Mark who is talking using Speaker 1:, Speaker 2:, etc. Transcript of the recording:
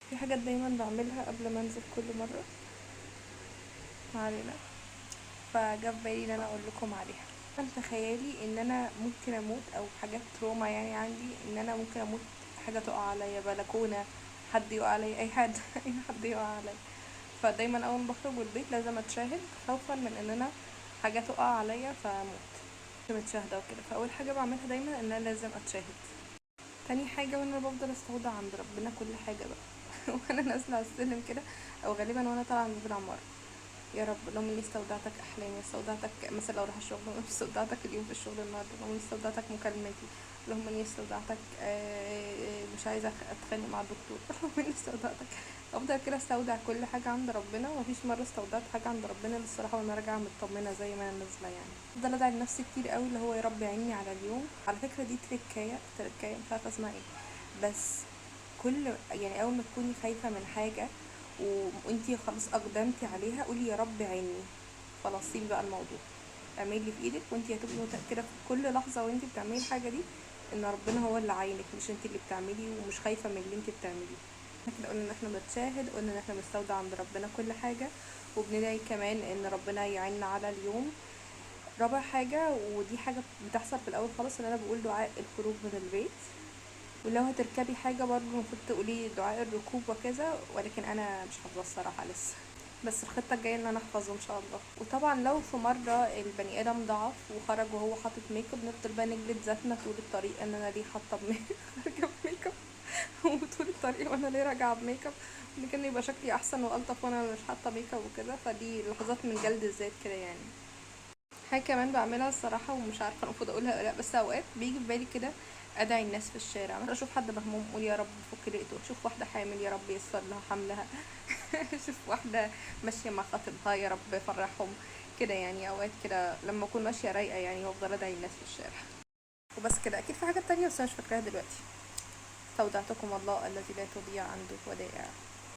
Speaker 1: في حاجات دايما بعملها قبل ما انزل كل مرة، ما علينا. فجا في بالي ان انا اقول لكم عليها. كنت خيالي ان انا ممكن اموت، او حاجات تروما يعني عندي ان انا ممكن اموت. حاجة تقع عليا، بلكونة، حد يقع عليا، اي حد اي حد يقع عليا. فدايما اول ما بخرج من البيت لازم اتشاهد، خوفا من ان انا حاجة تقع عليا فاموت. كنت متشاهدة وكده، فاول حاجة بعملها دايما ان انا لازم اتشاهد. تاني حاجة وانا بفضل استودع عند ربنا كل حاجة بقى وانا نازلة على السلم كده، او غالبا وانا طالعة من باب العمارة. يا رب اللهم اني استودعتك احلامي، استودعتك مثلا لو رايح الشغل، اللهم اني استودعتك اليوم في الشغل النهارده، اللهم اني استودعتك مكالمتي، اللهم اني استودعتك مش عايزه اتخانق مع الدكتور اللهم اني استودعتك. افضل كده استودع كل حاجه عند ربنا، ومفيش مره استودعت حاجه عند ربنا الصراحه وانا راجعه مطمنه زي ما انا نازله يعني. افضل ادعي لنفسي كتير قوي اللي هو يا رب عيني على اليوم. على فكره دي تركايه مش عارفه اسمها ايه، بس كل يعني اول ما تكوني خايفه من حاجه وانتي خلاص اقدمتي عليها، قولي يا رب عيني. خلاص سيبي بقى الموضوع، اعملي اللي في ايدك، وانتي هتبقي متاكده في كل لحظه وانتي بتعملي الحاجه دي ان ربنا هو اللي عاينك، مش انتي اللي بتعملي، ومش خايفه من اللي انتي بتعمليه. احنا كده قلنا ان احنا بنتشاهد، قلنا ان احنا بنستودع عند ربنا كل حاجه، وبندعي كمان ان ربنا يعيننا على اليوم. رابع حاجه، ودي حاجه بتحصل في الاول خالص، ان انا بقول دعاء الخروج من البيت. ولو هتركبي حاجة برضه المفروض تقولي دعاء الركوب وكذا، ولكن انا مش حافظة الصراحة لسه، بس الخطة الجاية ان انا احفظه ان شاء الله. وطبعا لو في مرة البني ادم ضعف وخرج وهو حاطط ميك اب، نفضل بقى نجلد ذاتنا طول الطريق ان انا ليه حاطة خارجة بميك اب وطول الطريق وانا ليه راجعة بميك اب، ممكن يبقى شكلي احسن والطف وانا مش حاطة ميك اب وكده. فدي لحظات من جلد الذات كده يعني. حاجة كمان بعملها الصراحة ومش عارفة المفروض اقولها ولا لا، بس اوقات بيجي في بالي كده ادعي الناس في الشارع. مثلا اشوف حد مهموم اقول يا رب فك ضيقته، اشوف واحدة حامل يا رب يسر لها حملها اشوف واحدة ماشية مع خطيبها يا رب فرحهم. كده يعني اوقات كده لما اكون ماشية رايقة يعني، وافضل ادعي الناس في الشارع. وبس كده، اكيد في حاجات تانية بس انا مش فاكراها دلوقتي. استودعتكم الله الذي لا تضيع عنده ودائع.